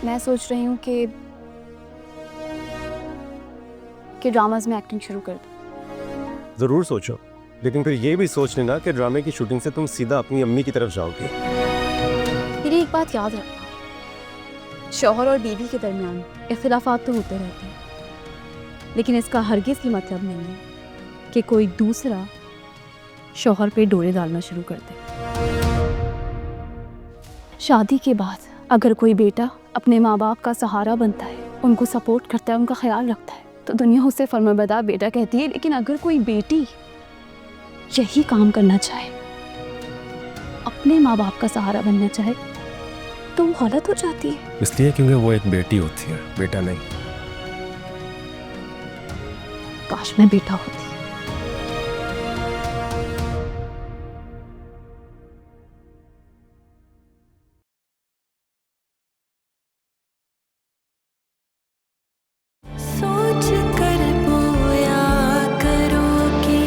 मैं सोच रही हूँ कि ड्रामाज में एक्टिंग शुरू कर दूँ। जरूर सोचो, लेकिन फिर ये भी सोच लेना कि ड्रामे की शूटिंग से तुम सीधा अपनी अम्मी की तरफ जाओगी। मेरी एक बात याद रखना, शौहर और बीवी के दरमियान इख्तिलाफात तो होते रहते हैं, लेकिन इसका हरगिज़ ही मतलब नहीं है कि कोई दूसरा शौहर पे डोरे डालना शुरू कर दे। शादी के बाद अगर कोई बेटा अपने माँ बाप का सहारा बनता है, उनको सपोर्ट करता है, उनका ख्याल रखता है, तो दुनिया उसे फर्माबरदार बेटा कहती है। लेकिन अगर कोई बेटी यही काम करना चाहे, अपने माँ बाप का सहारा बनना चाहे, तो वो गलत हो जाती है। इसलिए क्योंकि वो एक बेटी होती है, बेटा नहीं। काश मैं बेटा होती। सोच कर बोया करो कि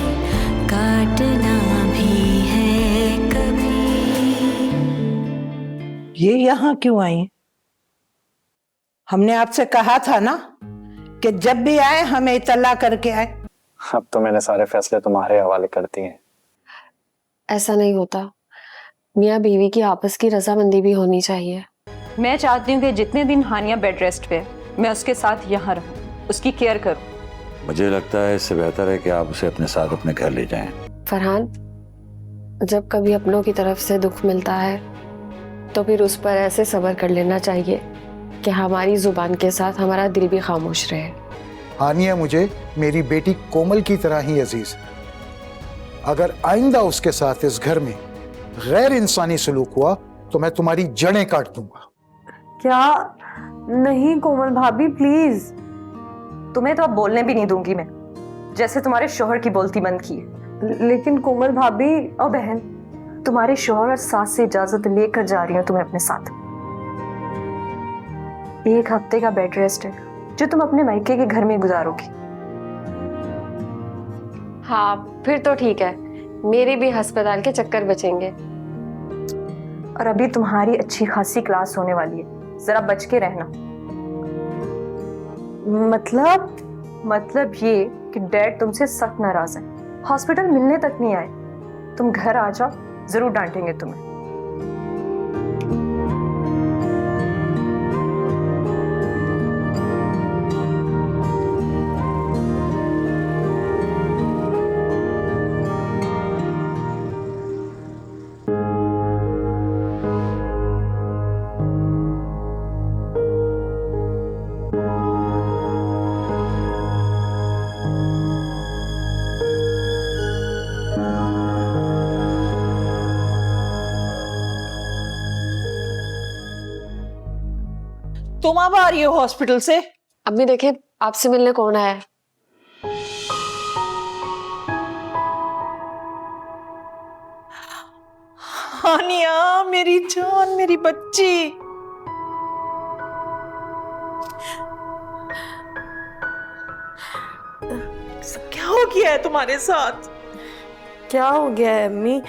काटना भी है कभी। ये यहाँ क्यों आई? हमने आपसे कहा था ना कि जब भी आए हमें इत्तला करके आए। अब तो मैंने सारे फैसले तुम्हारे हवाले कर दिए हैं। ऐसा नहीं होता, मियाँ बीवी की आपस की रजामंदी भी होनी चाहिए। मैं चाहती हूँ कि जितने दिन हानिया बेड रेस्ट पे, मैं उसके साथ यहाँ रहूँ, उसकी केयर करूँ। मुझे लगता है इससे बेहतर है कि आप उसे अपने साथ अपने घर ले जाएं। फरहान, जब कभी अपनों की तरफ से दुख मिलता है तो फिर उस पर ऐसे सब्र कर लेना चाहिए कि हमारी जुबान के साथ हमारा दिल भी खामोश रहे। हानिया मुझे मेरी बेटी कोमल की तरह ही अजीज है। अगर आइंदा उसके साथ इस घर में गैर इंसानी सलूक हुआ तो मैं तुम्हारी जड़ें काट दूंगा। क्या? नहीं कोमल भाभी प्लीज, तुम्हें तो अब बोलने भी नहीं दूंगी मैं, जैसे तुम्हारे शोहर की बोलती बंद की है। लेकिन कोमल भाभी और बहन, तुम्हारे शोहर और सास से इजाजत लेकर जा रही हूँ तुम्हें अपने साथ। 1 हफ्ते का बेड रेस्ट है जो तुम अपने मायके के घर में गुजारोगी। हाँ फिर तो ठीक है, मेरे भी अस्पताल के चक्कर बचेंगे। और अभी तुम्हारी अच्छी खासी क्लास होने वाली है, जरा बच के रहना। मतलब ये कि डैड तुमसे सख्त नाराज है, हॉस्पिटल मिलने तक नहीं आए। तुम घर आ जाओ, जरूर डांटेंगे तुम्हें। तुम अब आ रही हो हॉस्पिटल से? अम्मी देखें, आपसे मिलने कौन आया है? हानिया मेरी जान, मेरी बच्ची। क्या हो गया है तुम्हारे साथ? क्या हो गया है अम्मी?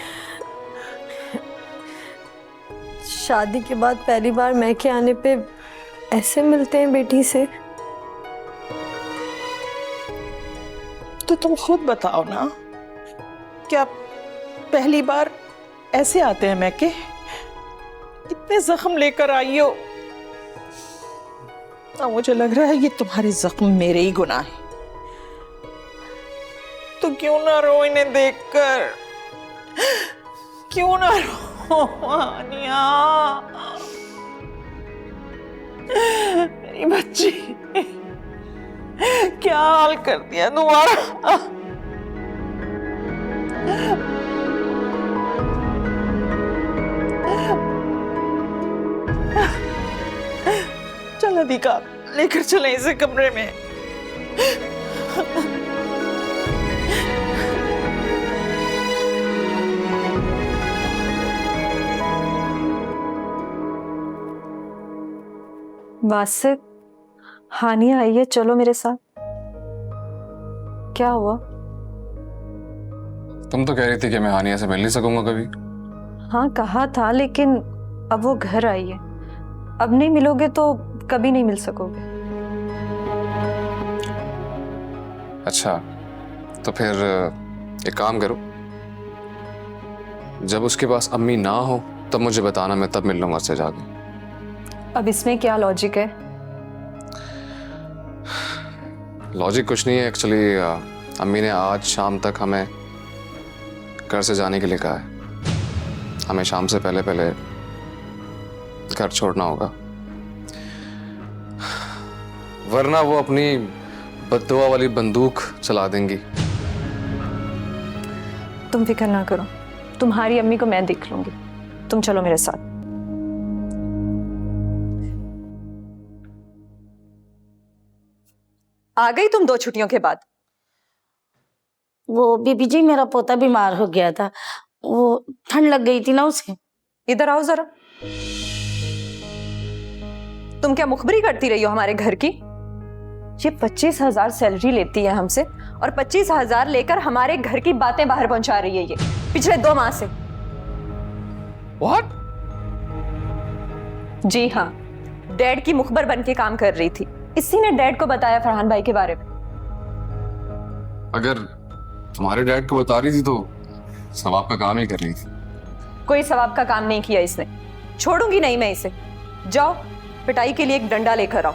शादी के बाद पहली बार मैं के आने पे ऐसे मिलते हैं बेटी से। तो तुम खुद बताओ ना, क्या पहली बार ऐसे आते हैं मैके? कितने जख्म लेकर आई हो। ना मुझे लग रहा है ये तुम्हारे जख्म मेरे ही गुनाह है। तो क्यों ना रो इन्हें देखकर, क्यों ना रो हानिया, मेरी बच्ची। क्या हाल कर दिया तुम्हारा। चलो दीका, लेकर चले इसे कमरे में। वासिक, हानिया आई है, चलो मेरे साथ। क्या हुआ? तुम तो कह रही थी कि मैं हानिया से मिल नहीं सकूंगा कभी। हाँ कहा था, लेकिन अब वो घर आई है अब नहीं मिलोगे तो कभी नहीं मिल सकोगे। अच्छा, तो फिर एक काम करो, जब उसके पास अम्मी ना हो तब मुझे बताना, मैं तब मिल लूंगा उससे जाके। अब इसमें क्या लॉजिक है? लॉजिक कुछ नहीं है एक्चुअली, अम्मी ने आज शाम तक हमें घर से जाने के लिए कहा है। हमें शाम से पहले पहले घर छोड़ना होगा, वरना वो अपनी बद्दुआ वाली बंदूक चला देंगी। तुम फिक्र ना करो, तुम्हारी अम्मी को मैं देख लूंगी। तुम चलो मेरे साथ। आ गई तुम 2 छुट्टियों के बाद? वो बीबी जी, मेरा पोता बीमार हो गया था, वो ठंड लग गई थी ना उसे। इधर आओ जरा। तुम क्या मुखबरी करती रही हो हमारे घर की? ये 25,000 सैलरी लेती है हमसे और 25,000 लेकर हमारे घर की बातें बाहर पहुंचा रही है ये पिछले 2 माह से। What? जी हाँ, डैड की मुखबर बन के काम कर रही थी। इसी ने डैड को बताया फरहान भाई के बारे में। अगर तुम्हारे डैड को बता रही थी तो सवाब का काम ही कर रही थी। कोई सवाब का काम नहीं किया इसने। छोड़ूंगी नहीं मैं इसे। जाओ पिटाई के लिए एक डंडा लेकर आओ,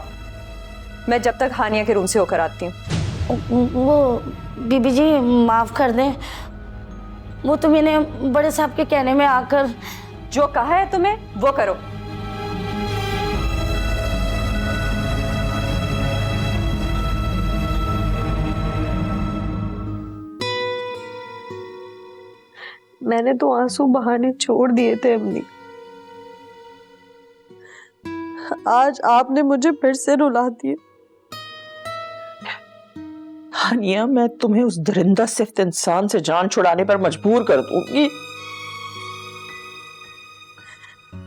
मैं जब तक हानिया के रूम से होकर आती हूँ। वो बीबी जी माफ कर दें, वो तो मैंने बड़े साहब के कहने में आकर जो कहा है तुम्हें वो करो। मैंने तो आंसू बहाने छोड़ दिए थे अम्मी। आज आपने मुझे फिर से रुला दिए। हानिया, मैं तुम्हें उस दरिंदा सिफ्त इंसान से जान छुड़ाने पर मजबूर कर दूंगी।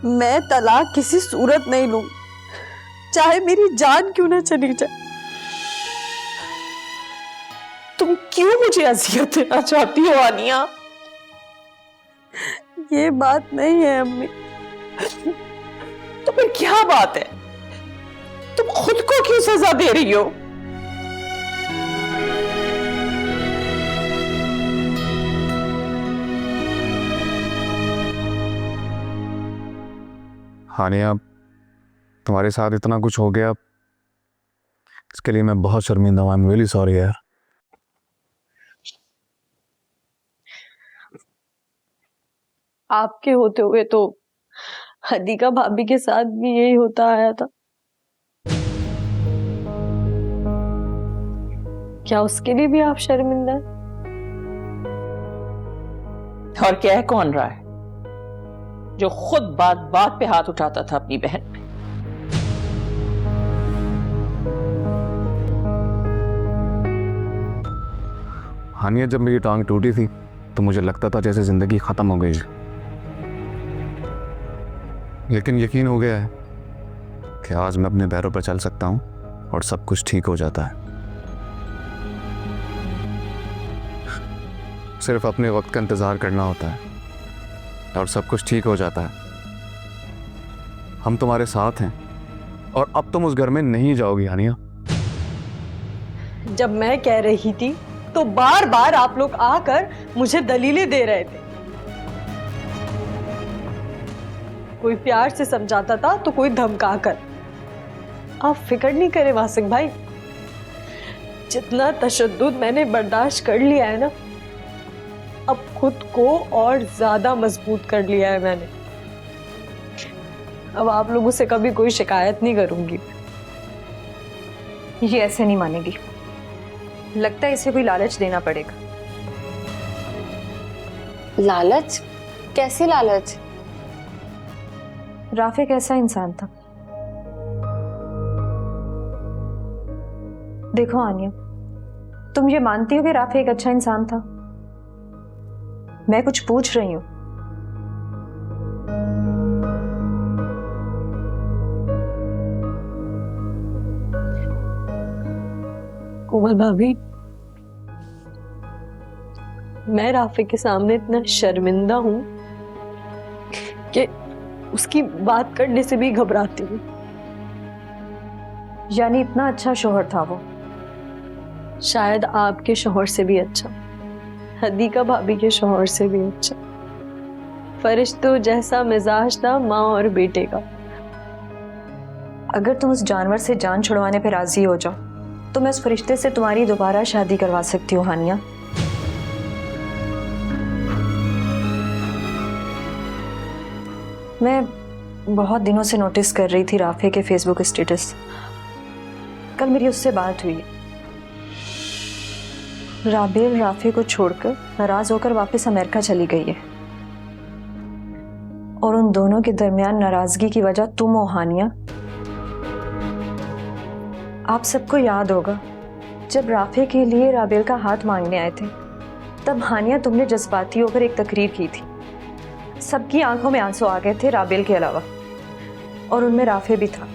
मैं तलाक किसी सूरत नहीं लूं, चाहे मेरी जान क्यों ना चली जाए। तुम क्यों मुझे अजियत देना चाहती हो हानिया? ये बात नहीं है अम्मी। तो फिर क्या बात है? तुम खुद को क्यों सजा दे रही हो? हानिया, तुम्हारे साथ इतना कुछ हो गया, इसके लिए मैं बहुत शर्मिंदा हूँ। आई एम रियली सॉरी यार। आपके होते हुए तो हदीका भाभी के साथ भी यही होता आया था। क्या उसके लिए भी आप शर्मिंदा हैं? और क्या है, कौन रहा है जो खुद बात बात पे हाथ उठाता था अपनी बहन पे? हानिया, जब मेरी टांग टूटी थी तो मुझे लगता था जैसे जिंदगी खत्म हो गई, लेकिन यकीन हो गया है कि आज मैं अपने पैरों पर चल सकता हूं और सब कुछ ठीक हो जाता है। सिर्फ अपने वक्त का इंतजार करना होता है और सब कुछ ठीक हो जाता है। हम तुम्हारे साथ हैं और अब तुम उस घर में नहीं जाओगी हानिया। जब मैं कह रही थी तो बार बार आप लोग आकर मुझे दलीलें दे रहे थे। कोई प्यार से समझाता था तो कोई धमका कर। आप फिक्र नहीं करें वासिक भाई, जितना तशद्दुद मैंने बर्दाश्त कर लिया है ना, अब खुद को और ज्यादा मजबूत कर लिया है मैंने। अब आप लोगों से कभी कोई शिकायत नहीं करूंगी। ये ऐसे नहीं मानेगी, लगता है इसे कोई लालच देना पड़ेगा। लालच? कैसे लालच? राफे कैसा इंसान था? देखो आनिया, तुम ये मानती हो कि राफे एक अच्छा इंसान था? मैं कुछ पूछ रही हूं। कोमल भाभी, मैं राफे के सामने इतना शर्मिंदा हूं कि उसकी बात करने से भी घबराती हूँ। यानी इतना अच्छा शोहर था वो? शायद आपके शोहर से भी अच्छा, हदीका भाभी के शोहर से भी अच्छा। फरिश्तों जैसा मिजाज था माँ और बेटे का। अगर तुम उस जानवर से जान छुड़वाने पे राजी हो जाओ तो मैं उस फरिश्ते से तुम्हारी दोबारा शादी करवा सकती हूँ हानिया। मैं बहुत दिनों से नोटिस कर रही थी राफे के फेसबुक स्टेटस। कल मेरी उससे बात हुई। राबेल राफे को छोड़कर नाराज होकर वापस अमेरिका चली गई है और उन दोनों के दरमियान नाराजगी की वजह तुम हो हानिया। आप सबको याद होगा जब राफे के लिए राबेल का हाथ मांगने आए थे तब हानिया तुमने जज्बाती होकर एक तकरीर की थी। सबकी आंखों में आंसू आ गए थे राबेल के अलावा, और उनमें राफे भी था।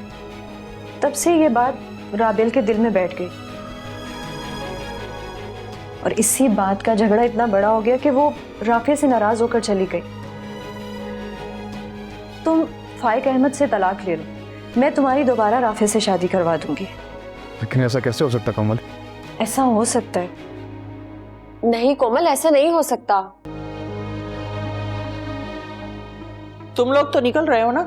तब से ये बात राबेल के दिल में बैठ गई और इसी बात का झगड़ा इतना बड़ा हो गया कि वो राफे से नाराज होकर चली गई। तुम फाइक अहमद से तलाक ले लो, मैं तुम्हारी दोबारा राफे से शादी करवा दूंगी। लेकिन ऐसा कैसे हो सकता कोमल? ऐसा हो सकता है। नहीं कोमल, ऐसा नहीं हो सकता। तुम लोग तो निकल रहे हो ना?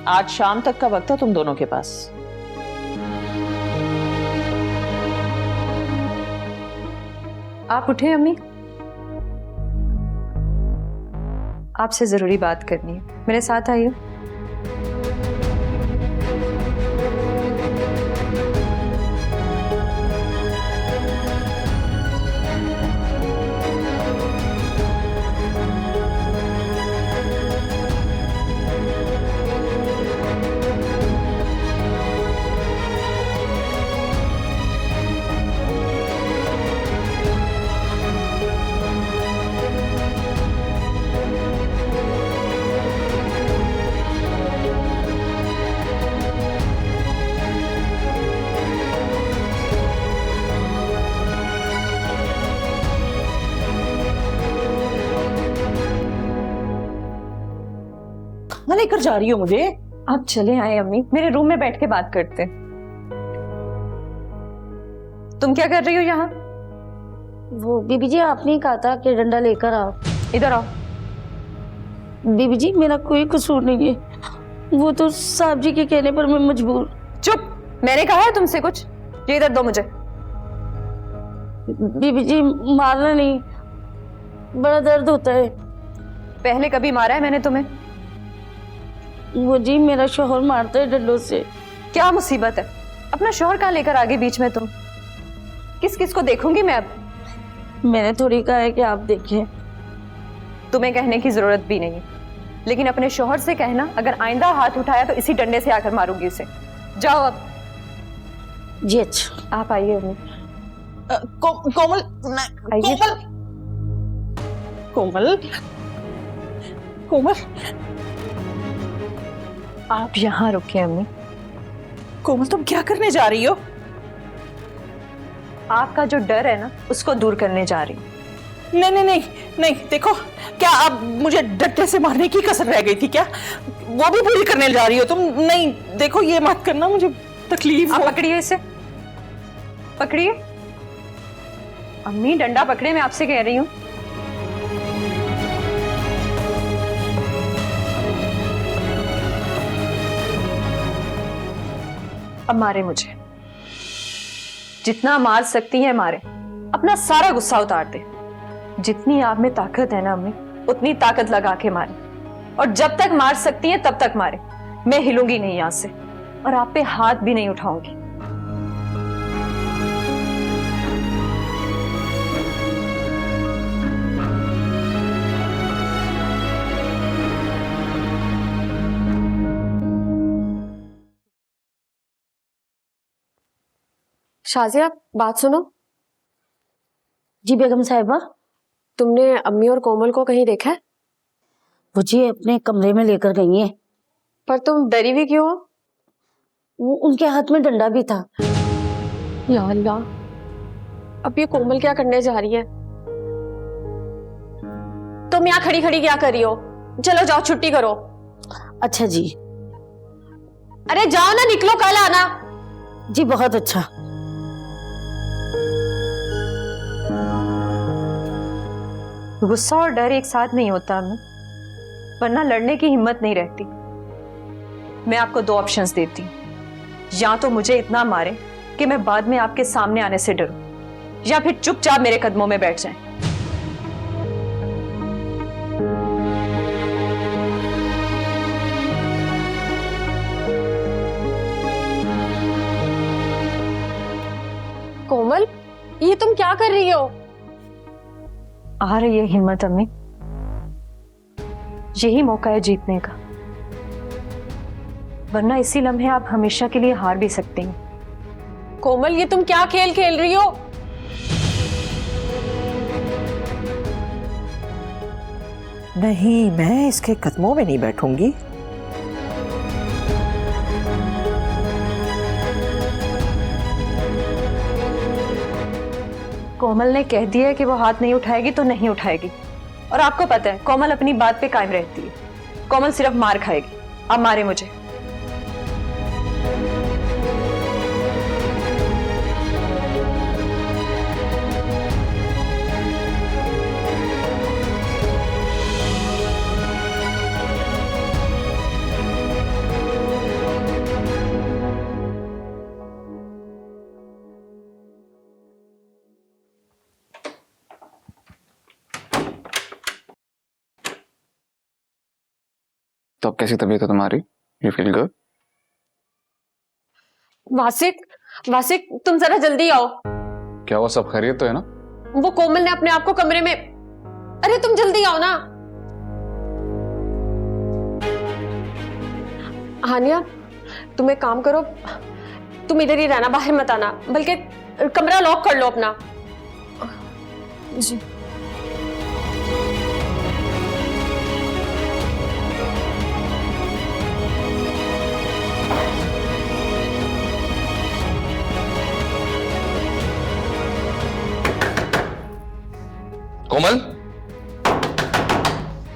आज शाम तक का वक्त है तुम दोनों के पास। आप उठे अम्मी, आपसे जरूरी बात करनी है, मेरे साथ आइए। कहाँ लेकर जा रही हो मुझे? आप चले आए अम्मी, मेरे रूम में बैठ के बात करते हैं। तुम क्या कर रही हो यहाँ? वो बीबी जी आपने ही कहा था कि डंडा लेकर आओ। इधर आओ। बीबी जी मेरा कोई कसूर नहीं है, वो तो साहब जी के कहने पर मैं मजबूर। चुप, मैंने कहा है तुमसे कुछ? ये इधर दो मुझे। बीबी जी मारना नहीं, बड़ा दर्द होता है। पहले कभी मारा है मैंने तुम्हें? वो जी मेरा शोहर मारता है डंडों से। क्या मुसीबत है? अपना शोहर कहाँ लेकर आगे बीच में तुम? किस किस को देखूंगी मैं अब? मैंने थोड़ी कहा है कि आप देखें। तुम्हें कहने की जरूरत भी नहीं, लेकिन अपने शोहर से कहना अगर आइंदा हाथ उठाया तो इसी डंडे से आकर मारूंगी उसे। जाओ अब। जी अच्छा। आप आइए अम्मी। कोमल, आइए। कोमल, कोमल, आप यहाँ रुकिए अम्मी। कोमल तुम क्या करने जा रही हो? आपका जो डर है ना, उसको दूर करने जा रही हूँ। नहीं नहीं नहीं नहीं, देखो क्या अब मुझे डंडे से मारने की कसर रह गई थी क्या? वो भी पूरी करने जा रही हो तुम? नहीं देखो ये मत करना, मुझे तकलीफ आप हो। पकड़िए इसे, पकड़िए। अम्मी डंडा पकड़े, मैं आपसे कह रही हूँ। अब मारे मुझे, जितना मार सकती है मारे, अपना सारा गुस्सा उतार दे। जितनी आप में ताकत है ना अम्मी, उतनी ताकत लगा के मारे, और जब तक मार सकती है तब तक मारे। मैं हिलूंगी नहीं यहां से, और आप पे हाथ भी नहीं उठाऊंगी। शाजिया बात सुनो। जी बेगम साहिबा। तुमने अम्मी और कोमल को कहीं देखा है? वो जी अपने कमरे में लेकर गई हैं। पर तुम डरी हुई क्यों हो? वो उनके हाथ में डंडा भी था। या अल्लाह, अब ये कोमल क्या करने जा रही है? तुम यहाँ खड़ी खड़ी क्या कर रही हो? चलो जाओ, छुट्टी करो। अच्छा जी। अरे जाओ ना, निकलो, कल आना। जी बहुत अच्छा। गुस्सा और डर एक साथ नहीं होता हमें, वरना लड़ने की हिम्मत नहीं रहती। मैं आपको दो ऑप्शंस देती हूँ, या तो मुझे इतना मारे कि मैं बाद में आपके सामने आने से डरूं, या फिर चुपचाप मेरे कदमों में बैठ जाएं। कोमल, ये तुम क्या कर रही हो? आ रही है हिम्मत अम्मी, यही मौका है जीतने का, वरना इसी लम्हे आप हमेशा के लिए हार भी सकते हैं। कोमल, ये तुम क्या खेल खेल रही हो? नहीं, मैं इसके कदमों में नहीं बैठूंगी। कोमल ने कह दिया है कि वो हाथ नहीं उठाएगी तो नहीं उठाएगी, और आपको पता है कोमल अपनी बात पे कायम रहती है। कोमल सिर्फ मार खाएगी। अब मारे मुझे। तो अब कैसी तबीयत है तुम्हारी? You feel good? Wasiq, Wasiq, तुम जरा जल्दी आओ। क्या हुआ, सब खैरियत तो है ना? वो कोमल ने अपने आप को कमरे में, अरे तुम जल्दी आओ ना। हानिया, तुम एक काम करो, तुम इधर ही रहना, बाहर मत आना, बल्कि कमरा लॉक कर लो अपना। जी। कोमल,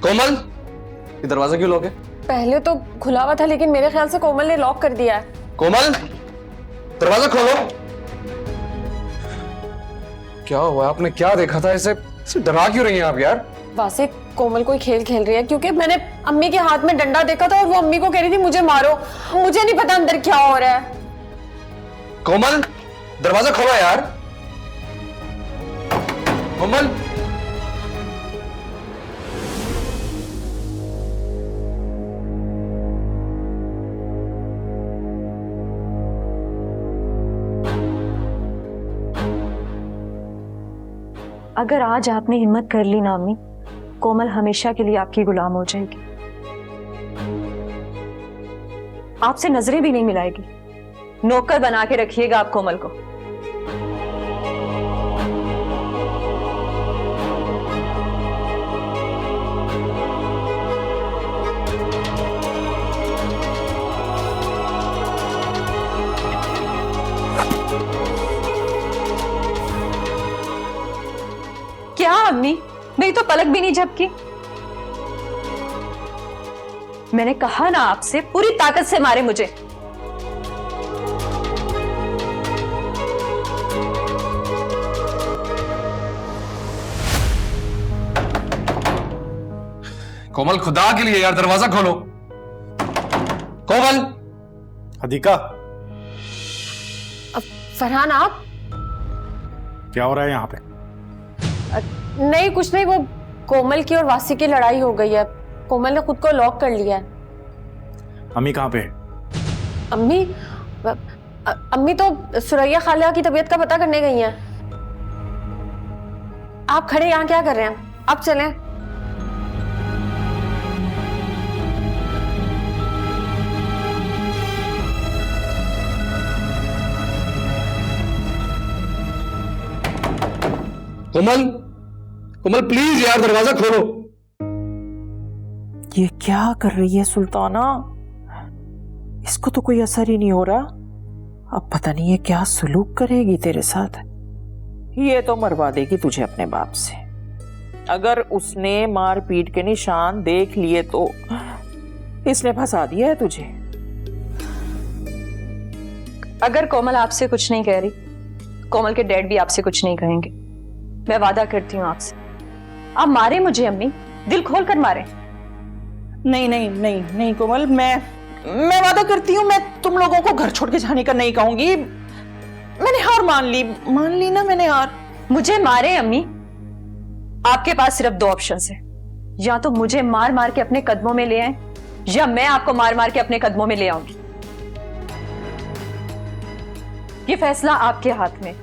कोमल, ये दरवाजा क्यों लॉक है? पहले तो खुला हुआ था, लेकिन मेरे ख्याल से कोमल ने लॉक कर दिया है। कोमल, दरवाजा खोलो। क्या हुआ? आपने क्या देखा था? इसे डरा क्यों रही हैं आप यार? वासिक, कोमल कोई खेल खेल रही है, क्योंकि मैंने अम्मी के हाथ में डंडा देखा था और वो अम्मी को कह रही थी मुझे मारो। मुझे नहीं पता अंदर क्या हो रहा है। कोमल, दरवाजा खोलो यार। कोमल, अगर आज आपने हिम्मत कर ली ना अम्मी, कोमल हमेशा के लिए आपकी गुलाम हो जाएगी, आपसे नजरें भी नहीं मिलाएगी। नौकर बना के रखिएगा आप कोमल को। क्या अम्मी, मेरी तो पलक भी नहीं झपकी। मैंने कहा ना आपसे, पूरी ताकत से मारे मुझे। कोमल, खुदा के लिए यार दरवाजा खोलो। कोमल। अधिका, फरहान, आप? क्या हो रहा है यहाँ पे? नहीं, कुछ नहीं, वो कोमल की और वासी की लड़ाई हो गई है। कोमल ने खुद को लॉक कर लिया है। अम्मी कहाँ पे? अम्मी, अम्मी तो सुरैया खाला की तबीयत का पता करने गई हैं। आप खड़े यहाँ क्या कर रहे हैं? आप चलें। कोमल, कोमल प्लीज यार दरवाजा खोलो। ये क्या कर रही है सुल्ताना? इसको तो कोई असर ही नहीं हो रहा। अब पता नहीं ये क्या सलूक करेगी तेरे साथ। ये तो मरवा देगी तुझे अपने बाप से। अगर उसने मारपीट के निशान देख लिए तो इसने फंसा दिया है तुझे। अगर कोमल आपसे कुछ नहीं कह रही, कोमल के डैड भी आपसे कुछ नहीं कहेंगे। मैं वादा करती हूँ आपसे, आप मारे मुझे अम्मी, दिल खोल कर मारे। नहीं नहीं नहीं नहीं कोमल, मैं वादा करती हूँ, मैं तुम लोगों को घर छोड़ के जाने का नहीं कहूंगी। मैंने हार मान ली ना मैंने हार। मुझे मारे अम्मी, आपके पास सिर्फ दो ऑप्शंस है, या तो मुझे मार मार के अपने कदमों में ले आए, या मैं आपको मार मार के अपने कदमों में ले आऊंगी। ये फैसला आपके हाथ में,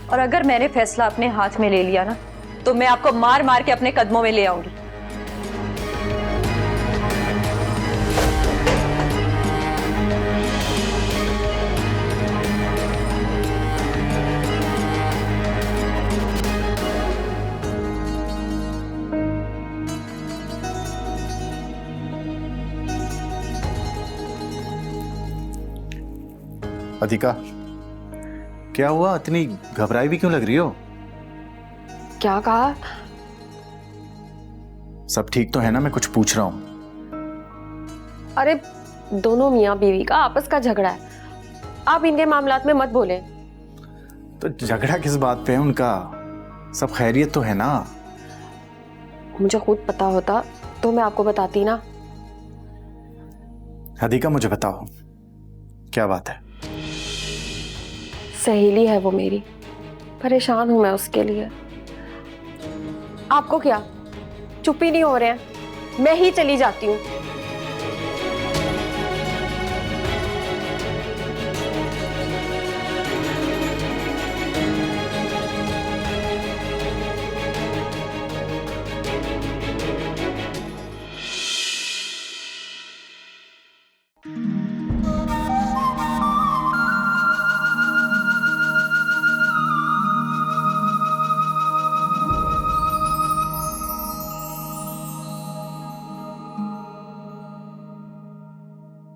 और अगर मैंने फैसला अपने हाथ में ले लिया ना, तो मैं आपको मार मार के अपने कदमों में ले आऊंगी। अधिका, क्या हुआ? इतनी घबराई भी क्यों लग रही हो? क्या कहा? सब ठीक तो है ना? मैं कुछ पूछ रहा हूँ। अरे दोनों मियाँ बीवी का आपस का झगड़ा है, आप इनके मामलात में मत बोले। तो झगड़ा किस बात पे है उनका? सब खैरियत तो है ना? मुझे खुद पता होता तो मैं आपको बताती ना। अधिका मुझे बताओ, क्या बात है? सहेली है वो मेरी, परेशान हूं मैं उसके लिए। आपको क्या, चुप ही नहीं हो रहे हैं? मैं ही चली जाती हूँ।